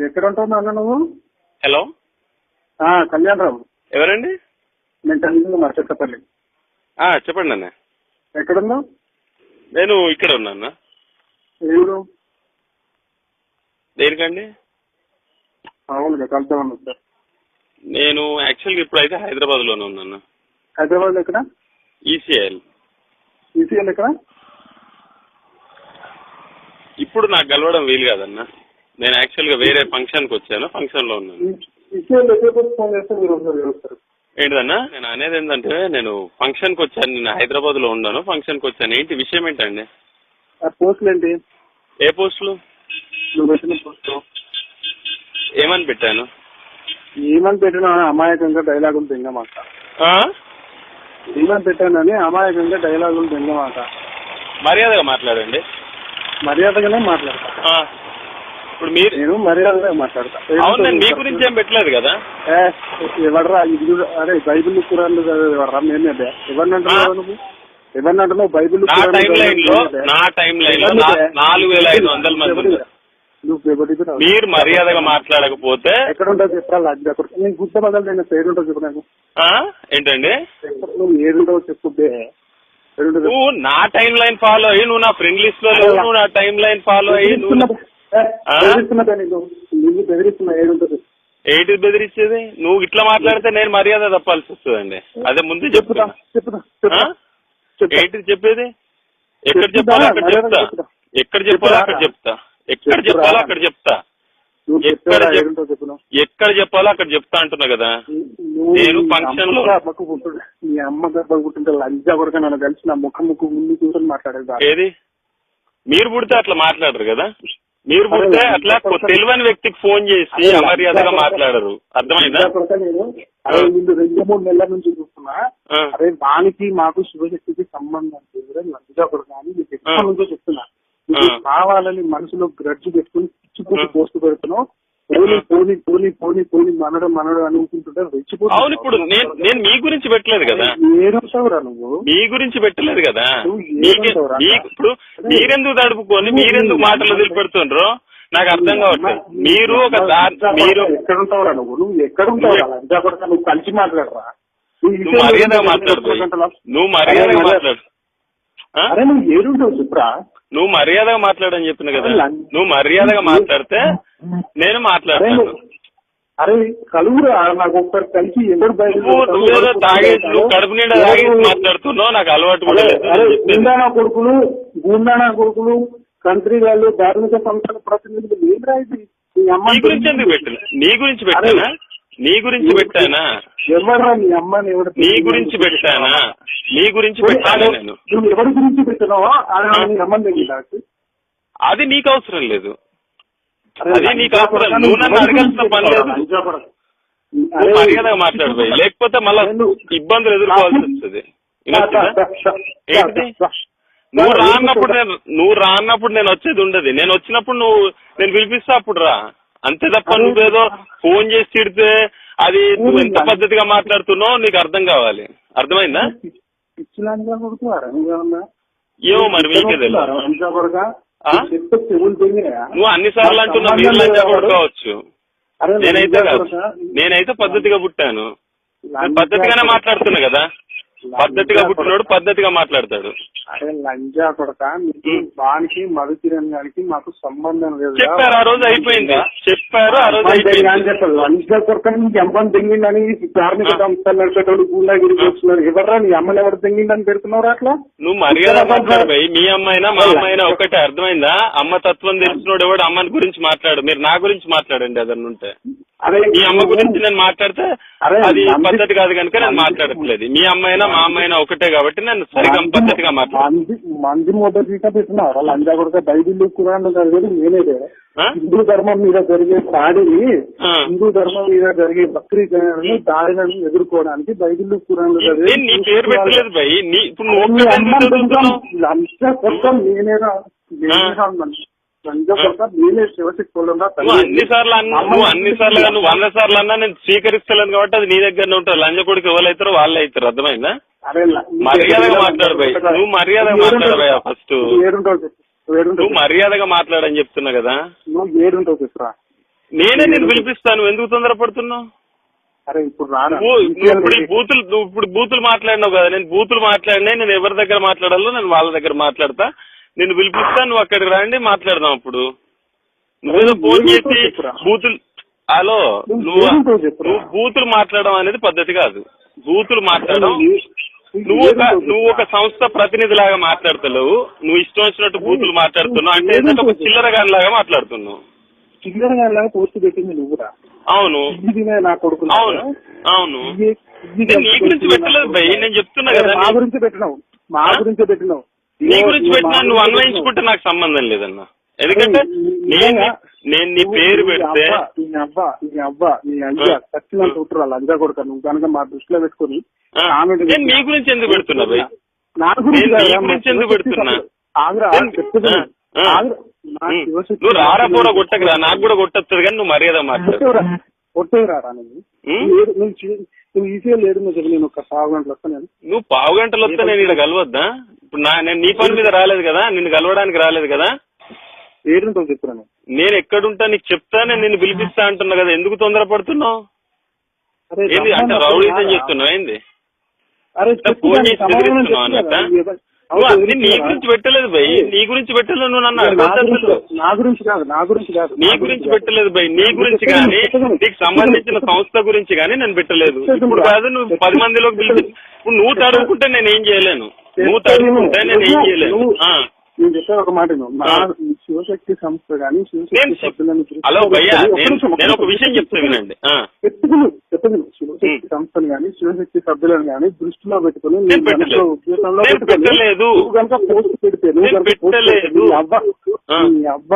ఎక్కడ ఉంటావు నాన్న నువ్వు? హలో, కళ్యాణ్ రావు. ఎవరండి? నేను కళ్యాణ్ మార్చెట్టపల్లి. చెప్పండి అన్న. ఎక్కడున్నావు? నేను ఇక్కడ ఉన్నా. ఎవరు? దేనికండి? అవునుగా కలుద్దాం అన్నా సార్. నేను యాక్చువల్గా ఇప్పుడైతే హైదరాబాద్ లోనే ఉన్నాను. హైదరాబాద్ ఎక్కడ? ఈసీఐఎల్. ఈసీఎల్ ఎక్కడ? ఇప్పుడు నాకు కలవడం వీలు కాదన్న. నేను యాక్చువల్గా వేరే ఫంక్షన్కి వచ్చాను, ఫంక్షన్ లో ఉన్నాను. ఈసీఎల్ ఎక్కడ ఫోన్ చేస్తే మీరు కలుస్తారు. ఏంటిదన్నా? నేను అనేది ఏంటంటే నేను ఫంక్షన్కి వచ్చాను, నేను హైదరాబాద్ లో ఉన్నాను, ఫంక్షన్కి వచ్చాను. ఏంటి విషయం ఏంటండి? ఆ పోస్టులు ఏంటి? ఏ పోస్టులు? నువ్వు పెట్టిన పోస్టు ఏమని పెట్టాను? ఏమని పెట్టినా అమాయకంగా డైలాగులు తింగమాట. ఏమని పెట్టానని అమాయకంగా డైలాగులు తింగమాట. మర్యాదగా మాట్లాడండి. మర్యాదగానే మాట్లాడతా. ఇప్పుడు మీరు నేను మర్యాదగా మాట్లాడతా. అవును, నేను మీ గురించి ఏం పెట్టలేదు కదా. ఎవడరా ఇది? అరే బైబిల్ కురాన్లు ఎవడరా? మేమే ఎవరిని అంటున్నావు నువ్వు? ఎవరిని అంటున్నావు? బైబిల్ నా టైం లైన్ లో 4500 మంది. మీరు మర్యాదగా మాట్లాడకపోతే ఎక్కడ ఉంటావు చెప్పరా? నేను గుర్తుపడాలి. నేను ఏడుంటావు చెప్పు నాకు. ఏంటండి? నువ్వు ఏడుంటావు చెప్పుద్దే. నువ్వు నా టైం లైన్ ఫాలో అయ్యి, నువ్వు నా ఫ్రెండ్ లిస్ట్ లో లేవు, నువ్వు నా టైం లైన్ ఫాలో అయ్యి బెదిరిస్తున్నా. ఏడుంటుంది? ఏంటి బెదిరించేది? నువ్వు ఇట్లా మాట్లాడితే నేను మర్యాద తప్పాల్సి వస్తుందండి. అదే ముందు చెప్తున్నా. ఏంటిది చెప్పేది? ఎక్కడ చెప్పాలో అక్కడ చెప్తా. ఎక్కడ చెప్పాలో అక్కడ చెప్తా. ఎక్కడ చెప్పాలో అక్కడ చెప్తా. ఎక్కడ చెప్పాలో అక్కడ చెప్తా అంటున్నా కదా. నేను ఫంక్షన్ లో మీ అమ్మ గర్భం పుట్టింటే లంజా కొరక నన్ను కలిసి నా ముఖం ముందు కూర్చొని మాట్లాడేది. ఏది? మీరు పుడితే అట్లా మాట్లాడరు కదా. మీరు పుడితే అట్లా తెలియని వ్యక్తికి ఫోన్ చేసి అమర్యాదగా మాట్లాడరు. అర్థమైందా? నేను 2-3 నెలల నుంచి చూస్తున్నా. అరే దానికి మాకు శివశక్తికి సంబంధం లంజా కొరక అని మీకు ఎక్కడ నుంచో చెప్తున్నా. కావాలని మనసులో గ్రడ్జ్ పెట్టుకుని పిచ్చిపోయి పోస్ట్ పెడుతున్నావు. పోనీ పోనీ పోనీ పోనీ మనడం అనుకుంటుంటే రెచ్చిపోతుంది. అవును, ఇప్పుడు నేను మీ గురించి పెట్టలేదు కదా. ఏడుంటావురా నువ్వు? మీ గురించి పెట్టలేదు కదా. ఇప్పుడు మీరెందుకు తడుపుకొని మీరెందుకు మాటలు వదిలిపెడుతుండ్రో నాకు అర్థం కావట్లేదు. మీరు ఒక మీరు ఎక్కడుంటావురా నువ్వు? నువ్వు ఎక్కడుంటావు? నువ్వు కలిసి మాట్లాడరా? నువ్వు మర్యాదగా మాట్లాడు. నువ్వు మర్యాదగా మాట్లాడు. అరే నువ్వు ఏడుంటావు చెప్పురా? నువ్వు మర్యాదగా మాట్లాడని చెప్పిన కదా. నువ్వు మర్యాదగా మాట్లాడితే నేను మాట్లాడతాను. అరే కలువురా నాకు ఒకసారి కలిసి ఎవరు నువ్వేదో తాగేసి నువ్వు కడుపు నిండా తాగేసి మాట్లాడుతున్నావు. నాకు అలవాటు కూడా గుండానా కొడుకులు కంట్రీ వాళ్ళు ధార్మిక సంస్థల ప్రతినిధులు ఏం రాయింది? నీ గురించి ఎందుకు పెట్టాను? నీ గురించి పెట్టానా? నీ గురించి పెట్టానా? ఎవరా నీ అమ్మని? ఎవరు నీ గురించి పెట్టానా? నీ గురించి పెట్టాను నేను. నువ్వు ఎవరి గురించి పెట్టినావో నీ అమ్మని దగ్గర అది నీకు అవసరం లేదు. అది నీకు అవసరం. నువ్వు నన్ను అడగాల్సిన పని లేదు. నువ్వు మర్యాదగా మాట్లాడిపోయి, లేకపోతే మళ్ళా ఇబ్బందులు ఎదుర్కోవాల్సి వస్తుంది. ఏంటి? నువ్వు రాన్నప్పుడు నేను వచ్చేది ఉండదు. నేను వచ్చినప్పుడు నేను పిలిపిస్తా అప్పుడు రా. అంతే తప్ప నువ్వేదో ఫోన్ చేసి తిడితే అది నువ్వు ఎంత పద్ధతిగా మాట్లాడుతున్నావు నీకు అర్థం కావాలి. అర్థమైందా? ఏమో మరి మీకే తెలియదు. నువ్వు అన్నిసార్లు అంటున్నావు మీరు లంజా కొడుకోవచ్చు. నేనైతే పద్ధతిగా పుట్టాను. పద్ధతిగానే మాట్లాడుతున్నా కదా. పద్ధతిగా పుట్టినోడు పద్ధతిగా మాట్లాడతాడు. అరే లంజా కొడక, వానికి మధుకిరణ్ గారికి మాకు సంబంధం లేదు. చెప్పారు ఆ రోజు అయిపోయింది. చెప్పారు ఆ రోజు అయిపోయింది. లంజా కొడక నీకు అమ్మని తెంగిందని ధార్మిక సంస్థలు నడిపేటోడు గూండాగిరికి వస్తున్నారు. ఎవర్రా నీ అమ్మని ఎవరు తెంగిందని పెడుతున్నారు అట్లా? నువ్వు మర్యాద మాట్లాడు. మీ అమ్మాయినా మా అమ్మాయినా ఒక్కటే. అర్థమైందా? అమ్మ తత్వం తెలిసినోడు ఎవడు అమ్మని గురించి మాట్లాడు. మీరు నా గురించి మాట్లాడండి ఏదన్నా ఉంటే. అదే మీ అమ్మ గురించి నేను మాట్లాడితే అది పద్ధతి కాదు కనుక నేను మాట్లాడట్లేదు. మీ అమ్మాయినా మా అమ్మాయినా ఒకటే కాబట్టి నేను సరిగా పద్ధతిగా మాట్లాడు. మంది మొదటి పెట్టినారు లంజా కొడుక. బైబిల్ కురాన్ చదివేది నేనేదే. హిందూ ధర్మం మీద జరిగే దాడిని, హిందూ ధర్మం మీద జరిగే వక్రీకరణని దాడిని ఎదుర్కోవడానికి బైబిల్ కురాన్ చదివేది. నీ పేరు పెట్టలేదు భయ్. ఇప్పుడు లంజా కొడుక నేనేరా? నువ్వు అన్నిసార్లు 100 సార్లు అన్నా నేను స్వీకరిస్తలేను కాబట్టి అది నీ దగ్గరనే ఉంటారు. లంజ కొడుకు ఎవరు అవుతారో వాళ్ళే అవుతారు. అర్థమైందా? మర్యాదగా మాట్లాడు భయ్. నువ్వు మర్యాదగా మాట్లాడు భయ్యా. ఫస్ట్ నువ్వు మర్యాదగా మాట్లాడని చెప్తున్నా కదా. నువ్వు ఏడుంటావు చెప్పరా? నేనే నేను పిలిపిస్తాను, ఎందుకు తొందరపడుతున్నావు? అరే ఇప్పుడు రానా? నువ్వు ఇప్పుడు బూతులు మాట్లాడినావు కదా, నేను బూతులు మాట్లాడినా, నేను ఎవరి దగ్గర మాట్లాడాలో నేను వాళ్ళ దగ్గర మాట్లాడతా, నేను పిలిపిస్తాను, నువ్వు అక్కడికి రండి మాట్లాడదాం. అప్పుడు నువ్వేదో ఫోన్ చేసి బూతులు, హలో నువ్వు బూతులు మాట్లాడడం అనేది పద్ధతి కాదు. బూతులు మాట్లాడడం, నువ్వు ఒక సంస్థ ప్రతినిధి లాగా మాట్లాడతలేవు, నువ్వు ఇష్టం వచ్చినట్టు బూతులు మాట్లాడుతున్నావు, అంటే ఏంటంటే ఒక చిల్లరగాని లాగా మాట్లాడుతున్నావు. చిల్లరగానిలాగా పోస్ట్ పెట్టింది నువ్వురా? అవును నా కొడుకు. అవును అవును, నేను నీ గురించి పెట్టలేదు భయ్, నేను చెప్తున్నా కదా. మా గురించి పెట్టినావు, మా గురించి పెట్టినావు, నీ గురించి పెట్టినా నువ్వు అన్వయించుకుంటే నాకు సంబంధం లేదన్నా. ఎందుకంటే నేను నీ పేరు పెడితే ఖచ్చితంగా చూడరు లంజా కొడుక, నువ్వు కనుక మా దృష్టిలో పెట్టుకుని నేను నీ గురించి ఎందుకు పెడుతున్నా భయ్? నా గురించి ఎందుకు పెడుతున్నా? నువ్వు రారా పోరా కొట్టకరా, నాకు కూడా కొట్టొస్తుంది కానీ నువ్వు మర్యాద మాట్లాడు. కొట్టేరారా? నువ్వు ఈజీగా లేదు నువ్వు, నేను ఒక 1/2 గంటలు వస్తాను. నువ్వు 1/2 గంటలు వస్తే నేను ఇక్కడ కలవద్దా? ఇప్పుడు నేను నీ పని మీద రాలేదు కదా, నిన్ను కలవడానికి రాలేదు కదా. ఏడుంటో చెప్తున్నాను, నేను ఎక్కడుంటా నీకు చెప్తా, నేను నిన్ను పిలిపిస్తా అంటున్నా కదా, ఎందుకు తొందరపడుతున్నావు? ఏంది అంటే రౌడీజం చెప్తున్నావు ఏంది? ఫోన్ చేసి బెదిరిస్తున్నావు అన్నట్ట? నీ గురించి పెట్టలేదు భయ్, నీ గురించి పెట్టలేదు, నువ్వు నన్ను అడగద్దు. నా గురించి కాదు, నా గురించి కాదు, నీ గురించి పెట్టలేదు భయ్, నీ గురించి కానీ నీకు సంబంధించిన సంస్థ గురించి కానీ నేను పెట్టలేదు. ఇప్పుడు కాదు, నువ్వు 10 మందిలోకి పిలిచి ఇప్పుడు నువ్వు తడుకుంటే నేను ఏం చేయలేను, నువ్వు తడుకుంటే నేను ఏం చేయలేను. నేను చెప్పే ఒక మాట, శివశక్తి సంస్థ కానీ హలో భయ్యా, నేను ఒక విషయం చెప్తా వినండి. చెప్పదు శివశక్తి సంస్థను కానీ శివశక్తి సభ్యులను కానీ దృష్టిలో పెట్టుకుని పెట్టలేదు కనుక పోస్ట్ పెడితే నీ అవ్వ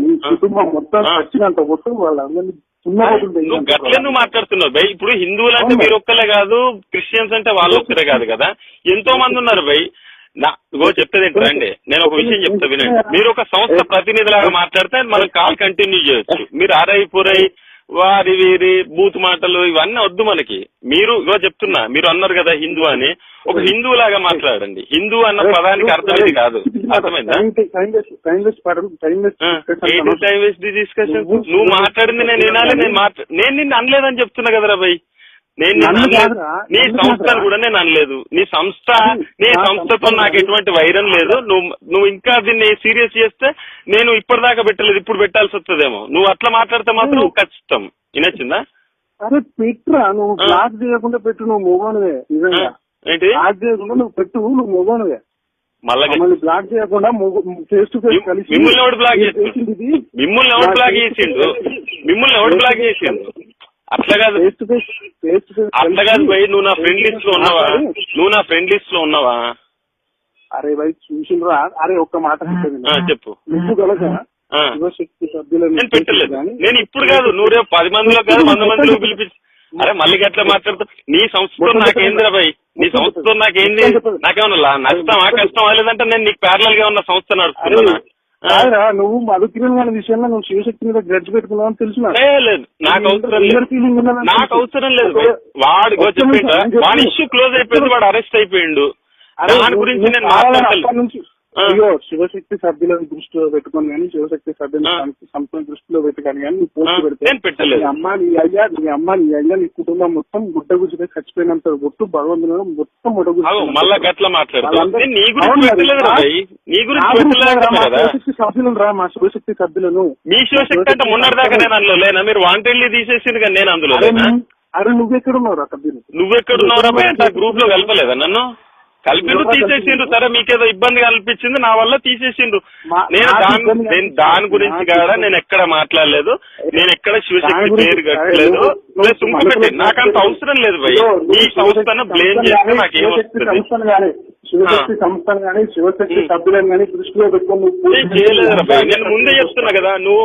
నీ కుటుంబం మొత్తం వచ్చినంత ఒట్టు వాళ్ళందరినీ నువ్వు గట్లెందుకు మాట్లాడుతున్నావు భయ్? ఇప్పుడు హిందువులు అంటే మీరు ఒక్కలే కాదు, క్రిస్టియన్స్ అంటే వాళ్ళు ఒక్కరే కాదు కదా, ఎంతో మంది ఉన్నారు భయ్. చెప్తాది ఏంటండి, నేను ఒక విషయం చెప్తా వినండి. మీరు ఒక సంస్థ ప్రతినిధిలాగా మాట్లాడితే మనం కాల్ కంటిన్యూ చేయొచ్చు. మీరు అరై పురై వారి వీరి బూత్ మాటలు ఇవన్నీ వద్దు మనకి. మీరు చెప్తున్నా, మీరు అన్నారు కదా హిందూ అని, ఒక హిందువు లాగా మాట్లాడండి. హిందూ అన్న పదానికి అర్థం ఇది కాదు, అర్థమైందా? Time waste discussion. నువ్వు మాట్లాడింది నేను వినాలి, నేను నిన్ను అనలేదని చెప్తున్నా కదరా భయ్. నేను నీ సంస్థను కూడా నేను అనలేదు. నీ సంస్థతో నాకు ఎటువంటి వైరం లేదు. నువ్వు ఇంకా దీన్ని సీరియస్ చేస్తే నేను ఇప్పటిదాకా పెట్టలేదు, ఇప్పుడు పెట్టాల్సి వస్తుందేమో. నువ్వు అట్లా మాట్లాడితే మాత్రం ఖచ్చితం. వినొచ్చిందా? అరే పెట్టురా, నువ్వు బ్లాక్ చేయకుండా పెట్టు, నువ్వు మొగోనువే. నిజంగా ఏంటి బ్లాక్ చేయకుండా నువ్వు పెట్టు, నువ్వు మొగోనువే. మళ్ళీ బ్లాక్ చేయకుండా ఫేస్ టు ఫేస్ కలిసి మిమ్మల్ని ఎవడు బ్లాక్ చేసిండు? మిమ్మల్ని ఎవడు బ్లాక్ చేసిండు? అట్లా కాదు అట్లా కాదు భయ్. నువ్వు నా ఫ్రెండ్ లిస్ట్ లో ఉన్నావా? అరే భయ్ చూసిండ్రా. అరే ఒక్క మాట చెప్పు. నువ్వు కలక శివశక్తి సభ్యులను నేను పెట్టలేదు. నేను ఇప్పుడు కాదు, నువ్వు రేపు 10 మందిలో కాదు 100 మందిలో పిలిపించి. అరే మళ్ళీ గట్లా మాట్లాడుతావు. నీ సంస్థతో నాకేందిరా భయ్? నీ సంస్థతో నాకేంది? నాకేమన్నా నష్టమా కష్టమా? లేదంటే నేను నీకు ప్యారలల్ గా ఉన్న సంస్థ నడుస్తున్నా? నువ్వు మధుకిరణ్ గారి విషయంలో నువ్వు శివశక్తి మీద గ్రడ్జ్ పెట్టుకున్నావు అని తెలుసు. లేదు, నాకు అవసరం లేదు. వాడు వాడి ఇష్యూ క్లోజ్ అయిపోయింది, వాడు అరెస్ట్ అయిపోయిండు. దాని గురించి నేను మాట్లాడలేదు. అయ్యో శివశక్తి సభ్యులను దృష్టిలో పెట్టుకుని కానీ శివశక్తి సభ్యులను సంస్థను దృష్టిలో పెట్టుకొని కానీ నువ్వు పోస్ట్ పెడితే నీ అమ్మ నీ అయ్యా నీ కుటుంబం మొత్తం గుడ్డ గుచ్చిపోయి చచ్చిపోయినంత ఒట్టు భగవంతుడు మొత్తం మళ్ళా గట్ల మాట్లాడుతున్నావు. సభ్యులను రా, మా శివశక్తి సభ్యులను. మీ శివశక్తి అంటే మొన్నటిదాకా నేను అందులో లేనా? మీరు వాంటెడ్లీ తీసేసింది కానీ నేను అందులో లేనా? అరే నువ్వెక్కడున్నావురా సభ్యులు? నువ్వెక్కడున్నావురా? గ్రూప్ లో కలపలేదా నన్ను? కలిపిండు, తీసేసిండ్రు. సరే మీకేదో ఇబ్బంది కల్పించింది, నా వల్ల తీసేసిండ్రు. నేను దాని గురించి కూడా నేను ఎక్కడ మాట్లాడలేదు, నేను ఎక్కడ శివశక్తి పేరు కట్టలేదు. తుంగపెట్టి నాకంత అవసరం లేదు భయ్. ఈ సంస్థను బ్లేమ్ చేస్తే నాకేమొస్తుంది? శివశక్తి సంస్థను కానీ శివశక్తి సభ్యులను కానీ దృష్టిలో పెట్టుకుని చేయలేదు భయ్. నేను ముందే చెప్తున్నా కదా, నువ్వు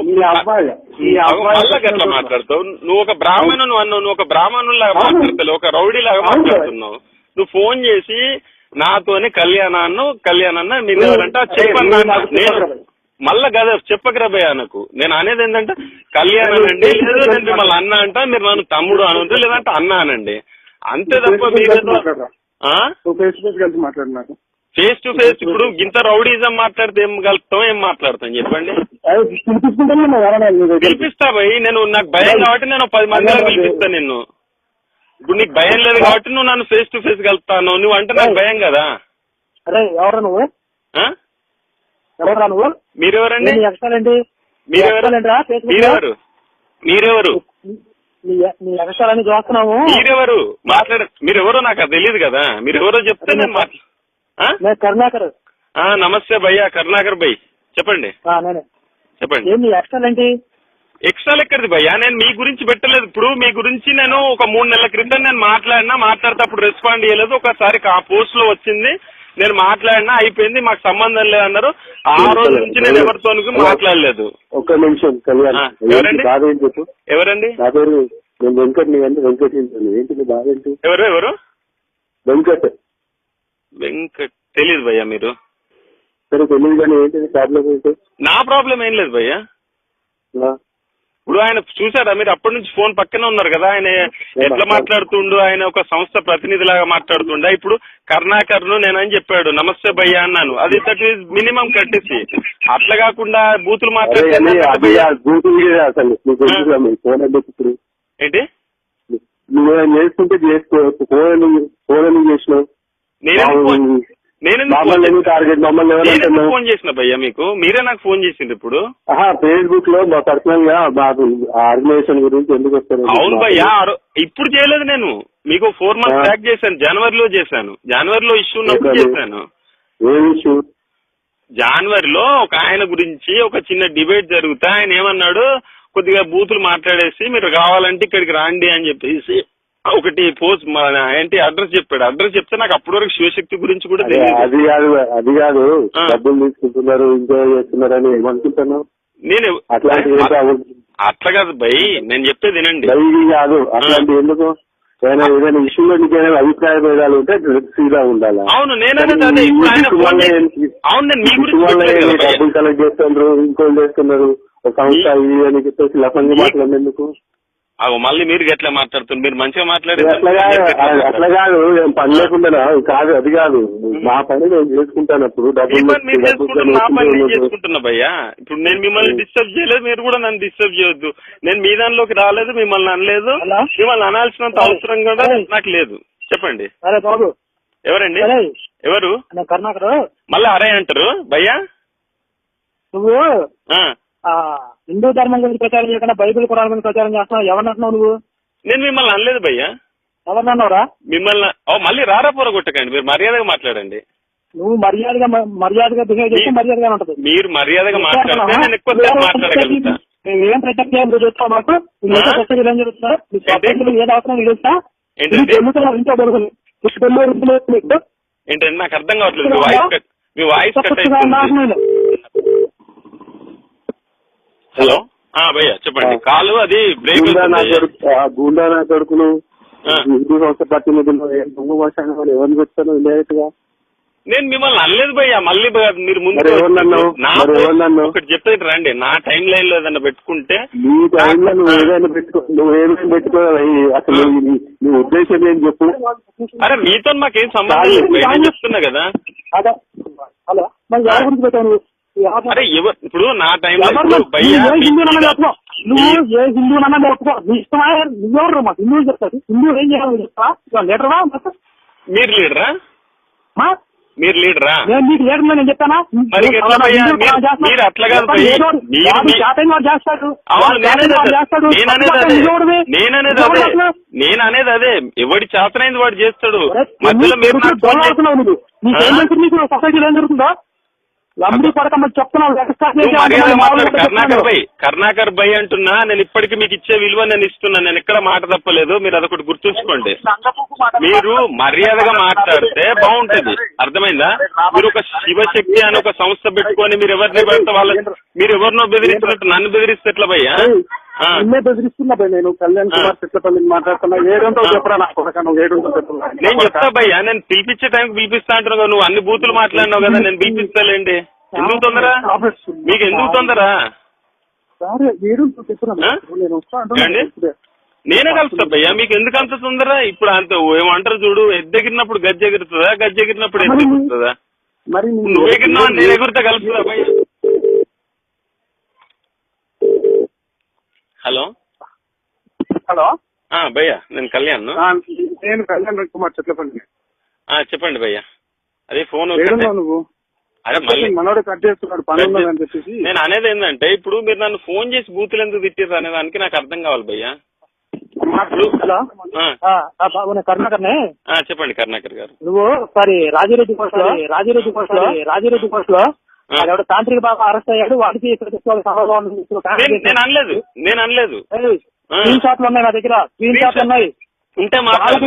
మళ్ళా గట్లా మాట్లాడతావు. నువ్వు ఒక బ్రాహ్మణును అన్నావు, నువ్వు ఒక బ్రాహ్మణులాగా మాట్లాడతావు, ఒక రౌడీ లాగా మాట్లాడుతున్నావు. నువ్వు ఫోన్ చేసి నాతోని కళ్యాణాన్న మీరు ఎవరంటే చెప్పన్నా, నేను మళ్ళా కదా చెప్పకరా భయ నాకు. నేను అనేది ఏంటంటే కళ్యాణ్ అనండి, లేదా నేను మిమ్మల్ని అన్న అంట, మీరు నన్ను తమ్ముడు అనండి, లేదంటే అన్న అనండి, అంతే తప్ప మీరు కలిసి మాట్లాడు. నాకు ఫేస్ టు ఫేస్ ఇప్పుడు ఇంత రౌడీజం మాట్లాడితే ఏం కలుపుతాం, ఏం మాట్లాడతాం చెప్పండి. పిలిపిస్తా భయ్, నేను నాకు భయం కాబట్టి నేను 10 మందిలో పిలిపిస్తాను నిన్ను. ఇప్పుడు నీకు భయం లేదు కాబట్టి నువ్వు నన్ను ఫేస్ టు ఫేస్ కలుపుతాను, నువ్వు అంటే నాకు భయం కదా. అరే ఎవరా నువ్వు? ఎవరా నువ్వు? మీరెవరండి? మీరెవరు? నీ ఎగస్ట్రాలని చూస్తున్నాము. మీరెవరో నాకు అది తెలియదు కదా. మీరెవరో చెప్తే నేను కరుణాకర్. నమస్తే భయ్యా, కరుణాకర్ భయ్ చెప్పండి. చెప్పండి. నీ ఎక్స్ట్రా ఏంటి? ఎక్స్ట్రా ఎక్కడిది భయ్యా? నేను మీ గురించి పెట్టలేదు. ఇప్పుడు మీ గురించి నేను ఒక 3 నెలల క్రితం నేను మాట్లాడితే అప్పుడు రెస్పాండ్ చేయలేదు. ఒకసారి ఆ పోస్ట్ లో వచ్చింది, నేను మాట్లాడినా అయిపోయింది, మాకు సంబంధం లేదన్నారు. ఆ రోజు నుంచి నేను ఎవరితో మాట్లాడలేదు. ఒక్క నిమిషం కళ్యాణ్. ఎవరండి? ఎవరండి? నా పేరు వెంకట్. వెంకట్ ఏంటి బాధ ఏంటి? ఎవరు? వెంకట్ తెలీదు భయ్యా. మీరు సరే తెలియదు కానీ ఏంటి ప్రాబ్లం ఏంటి? నా ప్రాబ్లం ఏం లేదు భయ్యా. ఇప్పుడు ఆయన చూసారా మీరు? అప్పటి నుంచి ఫోన్ పక్కనే ఉన్నారు కదా. ఆయన ఎట్లా మాట్లాడుతుండు, ఆయన ఒక సంస్థ ప్రతినిధిలాగా మాట్లాడుతుండ. ఇప్పుడు కరుణాకర్ ను నేనని చెప్పాడు, నమస్తే భయ్యా అన్నాను. అది దట్ ఈస్ మినిమం కట్టేసి. అట్లా కాకుండా బూతులు మాట్లాడితే ఏంటి? నువ్వు చేసుకుంటే చేసుకోవచ్చు. ఫోన్ చేసినావు. ఫోన్ చేసిన భయ్యా మీకు? మీరే నాకు ఫోన్ చేసిండ్రు ఇప్పుడు. ఫేస్బుక్ లో పర్సనల్ గా ఆర్గనైజేషన్ గురించి ఎందుకు వస్తారు? అవును భయ్యా, ఇప్పుడు చేయలేదు. నేను మీకు 4 months బ్యాక్ చేశాను. జనవరిలో చేశాను. జనవరిలో ఇష్యూ ఉన్నప్పుడు చేశాను. ఏం ఇష్యూ? జనవరిలో ఒక ఆయన గురించి ఒక చిన్న డిబేట్ జరుగుతా ఆయన ఏమన్నాడు, కొద్దిగా బూతులు మాట్లాడేసి మీరు కావాలంటే ఇక్కడికి రాండి అని చెప్పేసి ఒకటి పోస్ట్ ఏంటి అడ్రస్ చెప్పాడు. అడ్రస్ చెప్తే నాకు అప్పటి వరకు శివశక్తి గురించి కూడా తెలియదు. అది కాదు డబ్బులు తీసుకుంటున్నారు, ఎంజాయ్ చేస్తున్నారు అని ఏమనుకుంటున్నావు? నేను అట్లా కాదు భయ్, నేను చెప్పేది వినండి. కాదు అట్లాంటి ఎందుకు? ఏదైనా ఇష్యూలో నీకేమైనా అభిప్రాయ భేదాలు ఉంటే సీదా ఉండాలి. అవును, నేననేది అదే. అవును, నేను మీ గురించి డబ్బులు కలెక్ట్ చేస్తున్నారు, ఇంకోళ్ళు చేస్తున్నారు, ఒక సంస్థ ఇది అని చెప్పేసి లఫంగా మాట్లాడేందుకు? మళ్ళీ మీరు ఎట్లా మాట్లాడుతున్నారు? మీరు మంచిగా మాట్లాడేది అట్లా కాదు, పని లేకుండా కాదు. అది కాదు, నా పని నేను చేసుకుంటానప్పుడు మీరు చేసుకుంటున్నా, నా పని నేను చేసుకుంటున్నా భయ్యా. ఇప్పుడు నేను మిమ్మల్ని డిస్టర్బ్ చేయలేదు, మీరు కూడా నన్ను డిస్టర్బ్ చేయొద్దు. నేను మీ దానిలోకి రాలేదు, మిమ్మల్ని అనలేదు, మిమ్మల్ని అనాల్సినంత అవసరం కూడా నాకు లేదు. చెప్పండి. ఎవరండి? ఎవరు? కరుణాకర్. మళ్ళీ అరే అంటారు భయ్యా? నువ్వు హిందూ ధర్మం గురించి ప్రచారం చేయకుండా బైబిల్ ఖురాన్ గురించి ప్రచారం చేస్తున్నావు. ఎవరినంటున్నావు నువ్వు? నేను మిమ్మల్ని అనలేదు భయ్యా. ఎవరినన్నావురా? మిమ్మల్ని మళ్ళీ రారా పొరగొట్టకండి. మీరు మర్యాదగా మాట్లాడండి. నువ్వు మర్యాదగా బిహేవ్ చేస్తే మర్యాదగా ఉంటుంది. మీరు మర్యాదగా మాట్లాడితే నేను ఎక్కువ మాట్లాడగలుగుతా. ఏం ప్రత్యేక చెప్తావు మాకు? ఏం జరుగుతున్నా ఏది అవసరం తెలుస్తా? ఇంట్లో బరువులు ఏంటంటే నాకు అర్థం కావట్లేదు. మీ వాయిస్ కట్ అయిపోతుంది. హలో భయ్యా చెప్పండి. కాలు అది బ్రేక్. గూండా నా కొడుకులు హిందూ సంస్థ ప్రతినిధులు దొంగ భాష ఎవరిని చెప్తాను ఇండైరెక్ట్ గా? నేను మిమ్మల్ని అనలేదు భయ్యా. మళ్ళీ మీరు ముందు ఒకటి చెప్పేది రండి. నా టైం లైన్ లో ఏదైనా పెట్టుకుంటే నీ టైం లో నువ్వు ఏదైనా పెట్టుకో. అసలు నీ ఉద్దేశం ఏం చెప్పు? అరే మీతో మాకేం సంబంధం లేదు, చెప్తున్నా కదా. హలో, ఎవరి గురించి పెట్టావు? అరే ఇప్పుడు నా టైంలో నువ్వు ఏ హిందూ అన్నది ఒప్పుకో. నీ ఇష్టమా? నువ్వెవరు మాకు హిందువులు చెప్తారు? హిందువులు ఏం చేయాలి చెప్తా? లీడరా? మీరు లీడరా? మీరు లీడరా? నేను నీకు లీడర్ నేను చెప్తానా? మీరు అట్లా కాదు. నేననేది అదే, ఎవడి చేతనైంది వాడు చేస్తాడు. మధ్యలో మీరు సొసైటీలో ఏం జరుగుతుందో కరుణాకర్ భయ్ అంటున్నా. నేను ఇప్పటికీ మీకు ఇచ్చే విలువ నేను ఇస్తున్నా. నేను ఎక్కడ మాట తప్పలేదు. మీరు అదొకటి గుర్తుంచుకోండి. మీరు మర్యాదగా మాట్లాడితే బాగుంటది, అర్థమైందా? మీరు ఒక శివశక్తి అని ఒక సంస్థ పెట్టుకొని మీరు ఎవరిని పెడితే మీరు ఎవరినో బెదిరిస్తున్నట్టు నన్ను బెదిరిస్తే ఎట్లా భయ్యా? బెదిరిస్తున్నా భయ్. నేను కళ్యాణ్ కుమార్ చెట్లపల్లి మాట్లాడుతున్నా. ఏడుంటో చెప్పరా నాకు? నేను చెప్తా భయ్యా. నేను పిలిపించే టైంకి పిలిపిస్తా అంటున్నా. నువ్వు అన్ని బూతులు మాట్లాడినావు కదా, నేను పిలిపిస్తాలేండి. ఎందుకు తొందర? మీకు ఎందుకు తొందర? నేనే కలుస్తా భయ్యా. మీకు ఎందుకు అంత తొందర? ఇప్పుడు అంత ఏమంటారు చూడు, ఎద్దెగిరినప్పుడు గజ్జెగిరుతుందా, గజ్జెగిరినప్పుడు ఎద్దెగురుతుందా? మరి నువ్వు ఎగిరినా నేను ఎగురుతా కలుపుతా భయ్య. హలో హలో భయ్య, నేను కళ్యాణ్. నేను కళ్యాణ్ కుమార్ చెట్లపల్లి. చెప్పండి భయ్య. అదే ఫోన్ నువ్వు అదే మళ్ళీ మనోడు కట్ చేస్తున్నాడు పని ఉన్నదని చెప్పేసి. నేను అనేది ఏంటంటే ఇప్పుడు మీరు నన్ను ఫోన్ చేసి బూతులు ఎందుకు తిట్టారు అనే దానికి నాకు అర్థం కావాలి భయ్య. కర్ణాకర్నే చెప్పండి కరుణాకర్ గారు. నువ్వు సారీ రాజిరెడ్డి పోస్ట్ లో తాంత్రిక బాబా అరెస్ట్ అయ్యాడు. వాడికి నేను అనలేదు స్క్రీన్ షాట్లు ఉన్నాయి నా దగ్గర, స్క్రీన్ షాట్లు ఉన్నాయి. ఉంటే వాళ్ళకి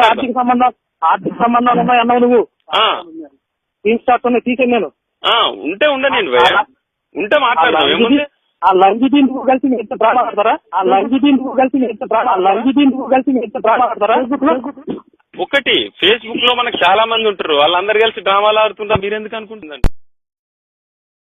ఆర్థిక సంబంధాలు ఉన్నాయి అన్నావు నువ్వు. స్క్రీన్ షాట్లు ఉన్నాయి, తీసాను నేను. ఉంటే ఉండనండి భయ్య, ఉంటే మాట్లాడదాం. ఏముంది ఆ లంగిది నువ్వు కలిసి మీరు ఎంత డ్రామా ఆడతారా? ఒకటి ఫేస్బుక్ లో మనకు చాలా మంది ఉంటారు, వాళ్ళందరూ కలిసి డ్రామాలు ఆడుతుంటారు. మీరు ఎందుకు అనుకుంటుందండి?